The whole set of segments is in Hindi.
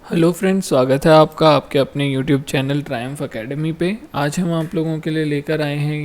हेलो फ्रेंड्स, स्वागत है आपका आपके अपने यूट्यूब चैनल ट्रायम्फ एकेडमी पे। आज हम आप लोगों के लिए लेकर आए हैं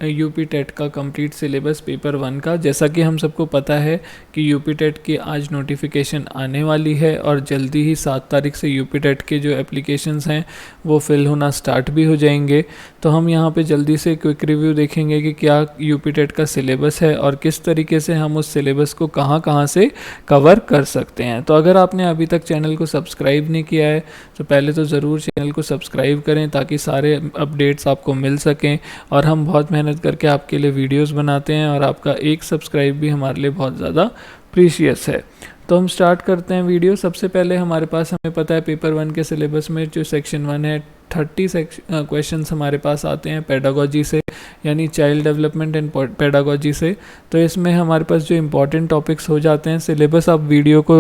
यूपी टेट का कंप्लीट सिलेबस पेपर 1 का। जैसा कि हम सबको पता है कि यूपी टेट की आज नोटिफिकेशन आने वाली है और जल्दी ही 7 तारीख से यूपी टेट के जो एप्लीकेशंस हैं वो फिल होना स्टार्ट भी हो जाएंगे। तो हम यहाँ पे जल्दी से क्विक रिव्यू देखेंगे कि क्या यूपी टेट का सिलेबस है और किस तरीके से हम उस सिलेबस को कहाँ कहाँ से कवर कर सकते हैं। तो अगर आपने अभी तक चैनल को सब्सक्राइब नहीं किया है तो पहले तो ज़रूर चैनल को सब्सक्राइब करें ताकि सारे अपडेट्स आपको मिल सकें। और हम बहुत मेहनत करके आपके लिए वीडियोस बनाते हैं और आपका एक सब्सक्राइब भी हमारे लिए बहुत ज़्यादा प्रीशियस है। तो हम स्टार्ट करते हैं वीडियो। सबसे पहले हमारे पास, हमें पता है पेपर 1 के सिलेबस में जो सेक्शन 1 है 30 क्वेश्चंस हमारे पास आते हैं पेडागोजी से, यानी चाइल्ड डेवलपमेंट एंड पेडागोजी से। तो इसमें हमारे पास जो इम्पोर्टेंट टॉपिक्स हो जाते हैं सिलेबस, आप वीडियो को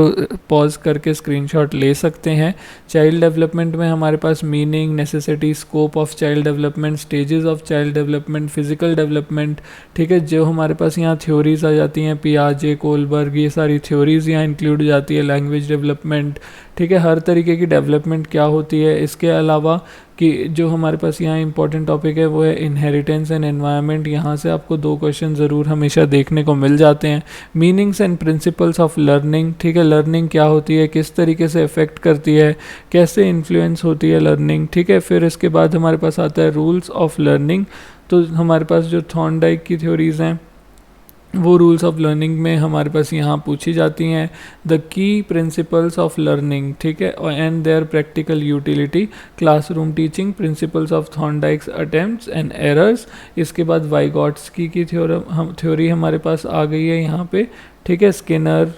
पॉज करके स्क्रीनशॉट ले सकते हैं। चाइल्ड डेवलपमेंट में हमारे पास meaning, necessity, scope of child development, stages of child development, physical development, ठीक है। जो हमारे पास यहाँ थ्योरीज आ जाती हैं, पियाजे, कोलबर्ग, ये सारी थ्योरीज यहाँ इंक्लूड हो जाती है। लैंग्वेज डेवलपमेंट, ठीक है, हर तरीके की डेवलपमेंट क्या होती है। इसके अलावा कि जो हमारे पास यहाँ इंपॉर्टेंट टॉपिक है वो है इनहेरिटेंस एंड एनवायरनमेंट। यहाँ से आपको 2 क्वेश्चन ज़रूर हमेशा देखने को मिल जाते हैं। Meanings and principles of learning, ठीक है, लर्निंग क्या होती है, किस तरीके से अफेक्ट करती है, कैसे इन्फ्लुएंस होती है लर्निंग, ठीक है। फिर इसके बाद हमारे पास आता है रूल्स ऑफ लर्निंग। तो हमारे पास जो थॉर्नडाइक की थ्योरीज़ हैं वो रूल्स ऑफ लर्निंग में हमारे पास यहाँ पूछी जाती हैं। The key principles of learning, ठीक है, and their practical utility, classroom teaching, principles of Thorndike's attempts and errors. इसके बाद वाइगॉट्स्की की थ्योरी हमारे पास आ गई है यहाँ पे, ठीक है। स्किनर,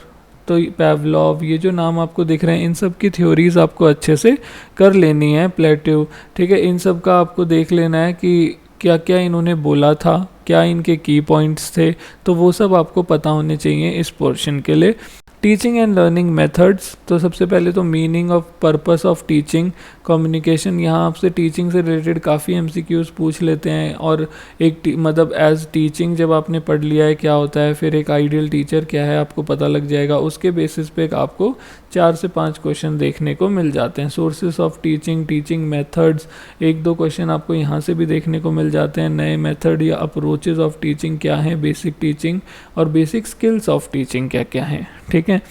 तो पैवलॉव, ये जो नाम आपको दिख रहे हैं इन सब की थ्योरीज आपको अच्छे से कर लेनी है। प्लेट्यू, ठीक है, इन सब का आपको देख लेना है कि क्या क्या इन्होंने बोला था, क्या इनके की पॉइंट्स थे, तो वो सब आपको पता होने चाहिए इस पोर्शन के लिए। टीचिंग एंड लर्निंग मेथड्स, तो सबसे पहले तो meaning of purpose of teaching, communication. यहाँ आपसे टीचिंग से रिलेटेड काफ़ी एमसीक्यूज पूछ लेते हैं। और एक मतलब एज टीचिंग जब आपने पढ़ लिया है क्या होता है, फिर एक आइडियल टीचर क्या है आपको पता लग जाएगा। उसके बेसिस पे आपको 4 से 5 क्वेश्चन देखने को मिल जाते हैं। Sources of teaching, teaching methods, 1-2 question आपको यहाँ से भी देखने को मिल जाते हैं। नए मेथड या अप्रोचेज ऑफ टीचिंग क्या है, बेसिक टीचिंग और बेसिक स्किल्स ऑफ टीचिंग क्या क्या है, ठीक है।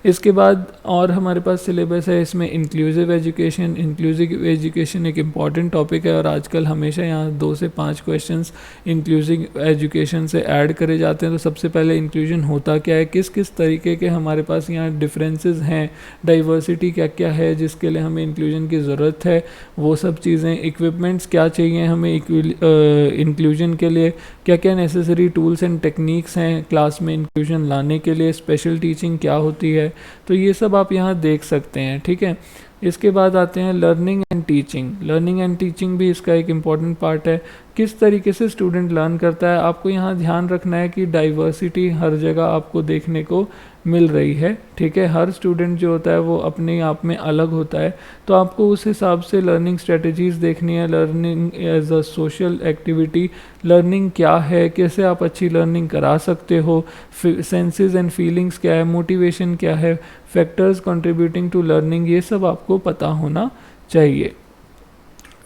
इसके बाद और हमारे पास सिलेबस है इसमें इंक्लूसिव एजुकेशन। इंक्लूसिव एजुकेशन एक इम्पॉर्टेंट टॉपिक है और आजकल हमेशा यहाँ 2 से 5 क्वेश्चंस इंक्लूसिव एजुकेशन से ऐड करे जाते हैं। तो सबसे पहले इंक्लूजन होता क्या है, किस किस तरीके के हमारे पास यहाँ डिफरेंसेस हैं, डाइवर्सिटी क्या क्या है जिसके लिए हमें इंक्लूजन की ज़रूरत है, वो सब चीज़ें। इक्विपमेंट्स क्या चाहिए हमें इंक्लूजन के लिए, क्या क्या नेसेसरी टूल्स एंड टेक्निक्स हैं क्लास में इंक्लूजन लाने के लिए, स्पेशल टीचिंग क्या होती है, तो ये सब आप यहाँ देख सकते हैं, ठीक है। इसके बाद आते हैं learning and teaching. Learning and teaching भी इसका एक इम्पॉर्टेंट पार्ट है। किस तरीके से स्टूडेंट लर्न करता है, आपको यहाँ ध्यान रखना है कि डाइवर्सिटी हर जगह आपको देखने को मिल रही है, ठीक है। हर स्टूडेंट जो होता है वो अपने आप में अलग होता है, तो आपको उस हिसाब से लर्निंग स्ट्रेटजीज़ देखनी है। Learning as a social activity, learning क्या है, कैसे आप अच्छी लर्निंग करा सकते हो, सेंसेस एंड फीलिंग्स क्या है, मोटिवेशन क्या है, फैक्टर्स कंट्रीब्यूटिंग टू लर्निंग, ये सब आपको पता होना चाहिए।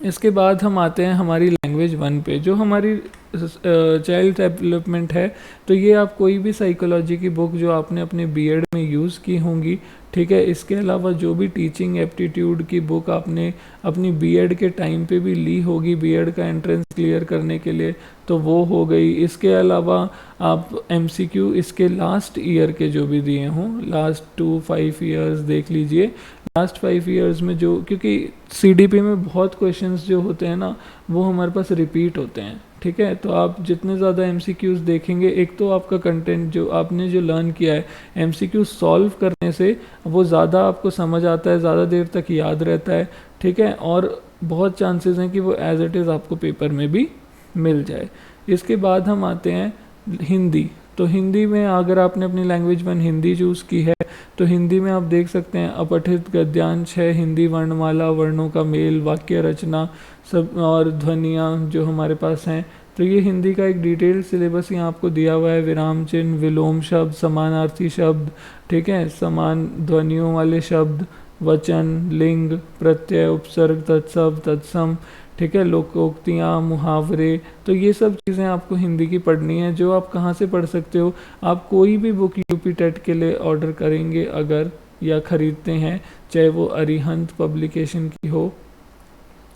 इसके बाद हम आते हैं हमारी लैंग्वेज 1 पे, जो हमारी चाइल्ड डेवलपमेंट है। तो ये आप कोई भी साइकोलॉजी की बुक जो आपने अपने बीएड में यूज़ की होंगी, ठीक है। इसके अलावा जो भी टीचिंग एप्टीट्यूड की बुक आपने अपनी बीएड के टाइम पे भी ली होगी, बीएड का एंट्रेंस क्लियर करने के लिए, तो वो हो गई। इसके अलावा आप एमसीक्यू इसके लास्ट ईयर के जो भी दिए हों, लास्ट 2-5 ईयर्स देख लीजिए। लास्ट 5 ईयर्स में जो, क्योंकि सीडीपी में बहुत क्वेश्चंस जो होते हैं ना वो हमारे पास रिपीट होते हैं, ठीक है। तो आप जितने ज़्यादा एमसीक्यूज़ देखेंगे, एक तो आपका कंटेंट जो आपने जो लर्न किया है एमसीक्यू सॉल्व करने से वो ज़्यादा आपको समझ आता है, ज़्यादा देर तक याद रहता है, ठीक है। और बहुत चांसेस हैं कि वो एज इट इज़ आपको पेपर में भी मिल जाए। इसके बाद हम आते हैं हिंदी। तो हिंदी में अगर आपने अपनी लैंग्वेज 1 हिंदी चूज़ की है तो हिंदी में आप देख सकते हैं अपठित गद्यांश है, हिंदी वर्णमाला, वर्णों का मेल, वाक्य रचना सब और ध्वनियाँ जो हमारे पास हैं। तो ये हिंदी का एक डिटेल्ड सिलेबस यहाँ आपको दिया हुआ है। विराम चिन्ह, विलोम शब्द, समानार्थी शब्द, ठीक है, समान ध्वनियों वाले शब्द, वचन, लिंग, प्रत्यय, उपसर्ग, तत्सम, तत्सम, ठीक है, लोकोक्तियाँ, मुहावरे। तो ये सब चीज़ें आपको हिंदी की पढ़नी है। जो आप कहाँ से पढ़ सकते हो, आप कोई भी बुक यूपी टेट के लिए ऑर्डर करेंगे अगर या ख़रीदते हैं, चाहे वो अरिहंत पब्लिकेशन की हो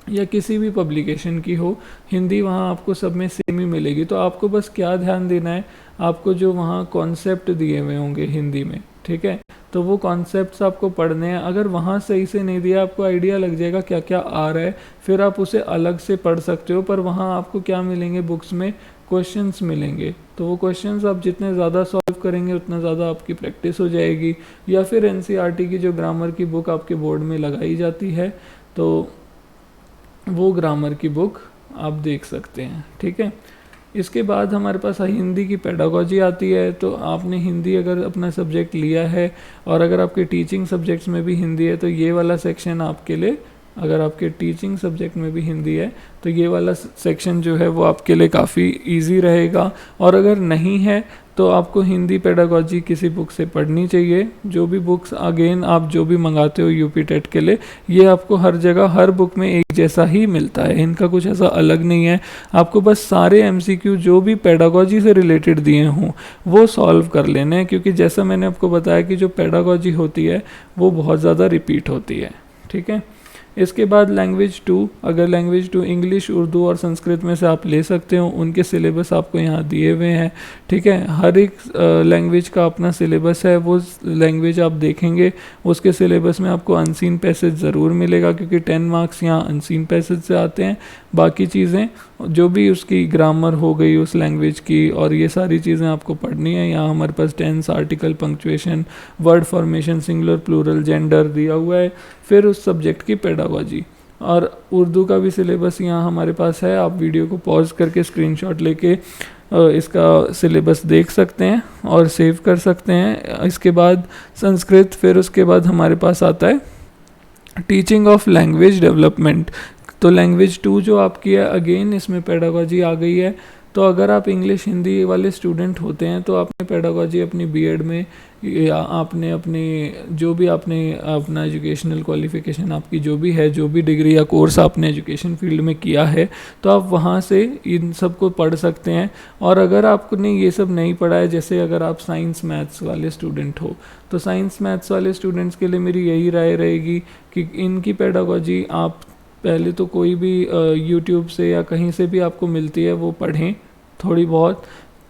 या किसी भी पब्लिकेशन की हो, हिंदी वहाँ आपको सब में सेम ही मिलेगी। तो आपको बस क्या ध्यान देना है, आपको जो वहाँ कॉन्सेप्ट दिए हुए होंगे हिंदी में, ठीक है, तो वो कॉन्सेप्ट्स आपको पढ़ने हैं। अगर वहाँ सही से नहीं दिया, आपको आइडिया लग जाएगा क्या क्या आ रहा है, फिर आप उसे अलग से पढ़ सकते हो। पर वहाँ आपको क्या मिलेंगे, बुक्स में क्वेश्चंस मिलेंगे। तो वो क्वेश्चंस आप जितने ज़्यादा सॉल्व करेंगे उतना ज़्यादा आपकी प्रैक्टिस हो जाएगी। या फिर एनसीईआरटी की जो ग्रामर की बुक आपके बोर्ड में लगाई जाती है, तो वो ग्रामर की बुक आप देख सकते हैं, ठीक है। इसके बाद हमारे पास हिंदी की पेडागोजी आती है। तो आपने हिंदी अगर अपना सब्जेक्ट लिया है और अगर आपके टीचिंग सब्जेक्ट्स में भी हिंदी है, तो ये वाला सेक्शन आपके लिए, अगर आपके टीचिंग सब्जेक्ट में भी हिंदी है तो ये वाला सेक्शन जो है वो आपके लिए काफ़ी इजी रहेगा। और अगर नहीं है तो आपको हिंदी पेडागोजी किसी बुक से पढ़नी चाहिए। जो भी बुक्स अगेन आप जो भी मंगाते हो यूपी टेट के लिए, ये आपको हर जगह हर बुक में एक जैसा ही मिलता है, इनका कुछ ऐसा अलग नहीं है। आपको बस सारे एमसीक्यू जो भी पेडागोजी से रिलेटेड दिए हों वो सॉल्व कर लेने हैं, क्योंकि जैसा मैंने आपको बताया कि जो पेडागोजी होती है वो बहुत ज़्यादा रिपीट होती है, ठीक है। इसके बाद लैंग्वेज 2, अगर लैंग्वेज 2 इंग्लिश, उर्दू और संस्कृत में से आप ले सकते हो, उनके सिलेबस आपको यहाँ दिए हुए हैं, ठीक है। हर एक लैंग्वेज का अपना सिलेबस है, वो लैंग्वेज आप देखेंगे उसके सिलेबस में आपको अनसीन पैसेज ज़रूर मिलेगा, क्योंकि 10 मार्क्स यहाँ अनसीन पैसेज से आते हैं। बाकी चीज़ें जो भी उसकी ग्रामर हो गई उस लैंग्वेज की, और ये सारी चीज़ें आपको पढ़नी है। यहाँ हमारे पास tense, article, punctuation, word formation, singular, plural, gender दिया हुआ है। फिर उस सब्जेक्ट की पेडागोजी और उर्दू का भी सिलेबस यहाँ हमारे पास है। आप वीडियो को पॉज करके स्क्रीनशॉट लेके इसका सिलेबस देख सकते हैं और सेव कर सकते हैं। इसके बाद संस्कृत, फिर उसके बाद हमारे पास आता है टीचिंग ऑफ लैंग्वेज डेवलपमेंट। तो लैंग्वेज 2 जो आपकी है, अगेन इसमें पेडागोजी आ गई है। तो अगर आप इंग्लिश हिंदी वाले स्टूडेंट होते हैं तो आपने पेडागोजी अपनी बीएड में, या आपने अपने जो भी आपने अपना एजुकेशनल क्वालिफिकेशन आपकी जो भी है, जो भी डिग्री या कोर्स आपने एजुकेशन फील्ड में किया है, तो आप वहाँ से इन सब को पढ़ सकते हैं। और अगर आपने ये सब नहीं पढ़ा है, जैसे अगर आप साइंस मैथ्स वाले स्टूडेंट हो, तो साइंस मैथ्स वाले स्टूडेंट्स के लिए मेरी यही राय रहेगी कि इनकी पेडागोजी आप पहले तो कोई भी यूट्यूब से या कहीं से भी आपको मिलती है वो पढ़ें थोड़ी बहुत।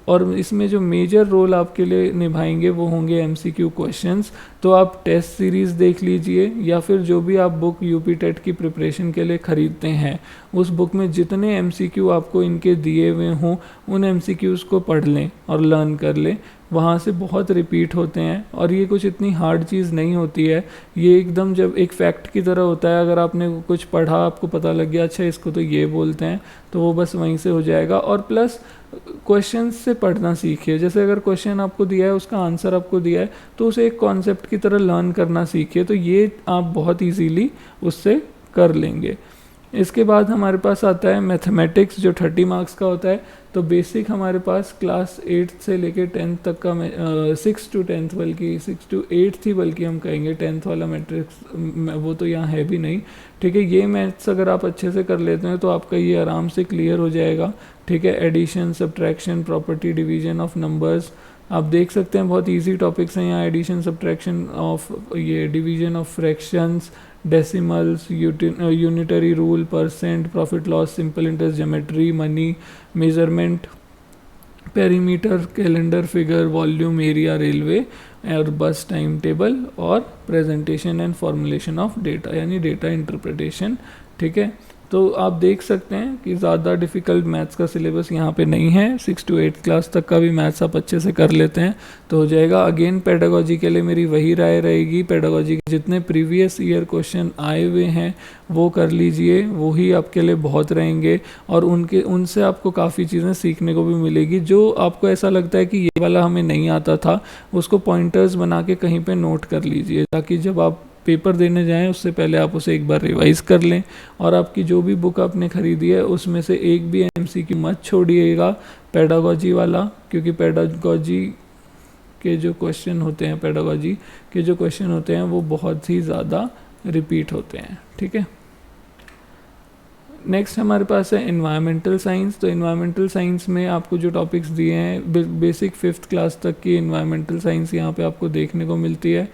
और इसमें जो मेजर रोल आपके लिए निभाएंगे वो होंगे एमसीक्यू क्वेश्चंस। तो आप टेस्ट सीरीज़ देख लीजिए, या फिर जो भी आप बुक यूपी टेट की प्रिपरेशन के लिए ख़रीदते हैं, उस बुक में जितने एमसीक्यू आपको इनके दिए हुए हों उन एमसीक्यूज़ को पढ़ लें और लर्न कर लें। वहाँ से बहुत रिपीट होते हैं और ये कुछ इतनी हार्ड चीज़ नहीं होती है। ये एकदम जब एक फैक्ट की तरह होता है, अगर आपने कुछ पढ़ा, आपको पता लग गया अच्छा इसको तो ये बोलते हैं, तो वो बस वहीं से हो जाएगा। और प्लस क्वेश्चन से पढ़ना सीखिए। जैसे अगर क्वेश्चन आपको दिया है, उसका आंसर आपको दिया है, तो उसे एक कॉन्सेप्ट की तरह लर्न करना सीखिए, तो ये आप बहुत ईजीली उससे कर लेंगे। इसके बाद हमारे पास आता है मैथमेटिक्स, जो 30 मार्क्स का होता है। तो बेसिक हमारे पास क्लास 8 से लेके 10th तक का 6 to 10th, बल्कि 6 to 8 थी, बल्कि हम कहेंगे 10th वाला मैट्रिक्स वो तो यहाँ है भी नहीं, ठीक है। ये मैथ्स अगर आप अच्छे से कर लेते हैं तो आपका ये आराम से क्लियर हो जाएगा, ठीक है। Addition, subtraction, property, division of numbers आप देख सकते हैं, बहुत इजी टॉपिक्स हैं यहाँ। एडिशन, सब्ट्रैक्शन ऑफ, ये division of fractions, decimals, unitary rule, percent, profit loss, simple interest, geometry, money, measurement, perimeter, calendar, figure, volume, area, railway और बस टाइम टेबल, और presentation and formulation of data, यानी डेटा इंटरप्रिटेशन, ठीक है। तो आप देख सकते हैं कि ज़्यादा डिफ़िकल्ट मैथ्स का सिलेबस यहाँ पे नहीं है। 6 to 8 क्लास तक का भी मैथ्स आप अच्छे से कर लेते हैं तो हो जाएगा। अगेन पेडागोजी के लिए मेरी वही राय रहेगी, पेडागोजी के जितने प्रीवियस ईयर क्वेश्चन आए हुए हैं वो कर लीजिए, वही आपके लिए बहुत रहेंगे। और उनसे आपको काफ़ी चीज़ें सीखने को भी मिलेगी। जो आपको ऐसा लगता है कि ये वाला हमें नहीं आता था, उसको पॉइंटर्स बना के कहीं पर नोट कर लीजिए, ताकि जब आप पेपर देने जाएं उससे पहले आप उसे एक बार रिवाइज़ कर लें। और आपकी जो भी बुक आपने ख़रीदी है उसमें से एक भी एमसीक्यू मत छोड़िएगा पेडागोजी वाला, क्योंकि पेडागोजी के जो क्वेश्चन होते हैं, पेडागोजी के जो क्वेश्चन होते हैं वो बहुत ही ज़्यादा रिपीट होते हैं। ठीक है, नेक्स्ट हमारे पास है इन्वायरमेंटल साइंस। तो इन्वायरमेंटल साइंस में आपको जो टॉपिक्स दिए हैं बेसिक 5th क्लास तक की इन्वायरमेंटल साइंस यहाँ पे आपको देखने को मिलती है।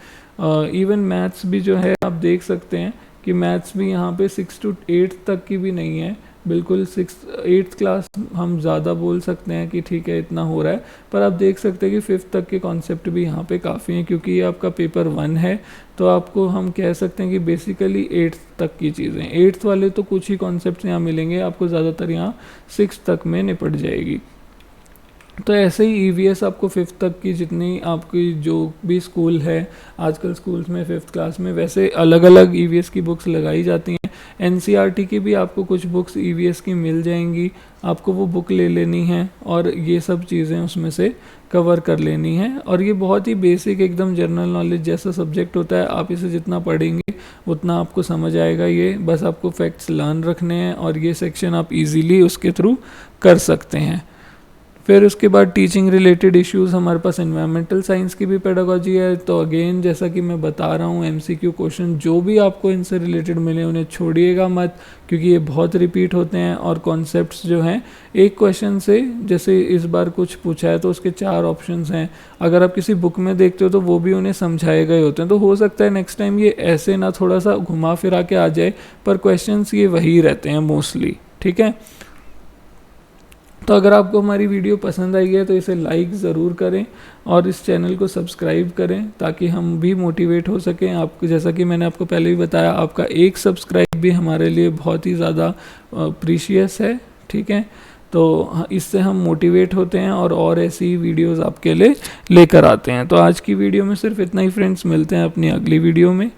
इवन मैथ्स भी जो है आप देख सकते हैं कि मैथ्स भी यहाँ पे 6 to 8 तक की भी नहीं है, बिल्कुल 8th क्लास हम ज़्यादा बोल सकते हैं कि ठीक है इतना हो रहा है, पर आप देख सकते हैं कि 5th तक के कॉन्सेप्ट भी यहाँ पे काफ़ी हैं, क्योंकि ये आपका पेपर 1 है। तो आपको हम कह सकते हैं कि बेसिकली 8th तक की चीज़ें, 8th वाले तो कुछ ही कॉन्सेप्ट यहाँ मिलेंगे आपको, ज़्यादातर यहाँ 6th तक में निपट जाएगी। तो ऐसे ही EVS आपको 5th तक की जितनी आपकी जो भी स्कूल है, आजकल स्कूल्स में 5th क्लास में वैसे अलग अलग EVS की बुक्स लगाई जाती हैं। NCERT की भी आपको कुछ बुक्स EVS की मिल जाएंगी, आपको वो बुक ले लेनी है और ये सब चीज़ें उसमें से कवर कर लेनी है। और ये बहुत ही बेसिक एकदम जनरल नॉलेज जैसा सब्जेक्ट होता है, आप इसे जितना पढ़ेंगे उतना आपको समझ आएगा। ये बस आपको फैक्ट्स लर्न रखने हैं और ये सेक्शन आप इजीली उसके थ्रू कर सकते हैं। फिर उसके बाद टीचिंग रिलेटेड इश्यूज हमारे पास एनवायरमेंटल साइंस की भी पेडागोजी है। तो अगेन जैसा कि मैं बता रहा हूँ, MCQ क्वेश्चन जो भी आपको इनसे रिलेटेड मिले उन्हें छोड़िएगा मत, क्योंकि ये बहुत रिपीट होते हैं और कॉन्सेप्ट्स जो हैं एक क्वेश्चन से, जैसे इस बार कुछ पूछा है तो उसके 4 ऑप्शंस हैं, अगर आप किसी बुक में देखते हो तो वो भी उन्हें समझाए गए होते हैं। तो हो सकता है नेक्स्ट टाइम ये ऐसे ना थोड़ा सा घुमा फिरा के आ जाए, पर क्वेश्चंस ये वही रहते हैं मोस्टली। ठीक है, तो अगर आपको हमारी वीडियो पसंद आई है तो इसे लाइक ज़रूर करें और इस चैनल को सब्सक्राइब करें ताकि हम भी मोटिवेट हो सकें। आपको जैसा कि मैंने आपको पहले भी बताया, आपका एक सब्सक्राइब भी हमारे लिए बहुत ही ज़्यादा प्रीशियस है। ठीक है, तो इससे हम मोटिवेट होते हैं और ऐसी वीडियोस आपके लिए लेकर आते हैं। तो आज की वीडियो में सिर्फ इतना ही फ्रेंड्स, मिलते हैं अपनी अगली वीडियो में।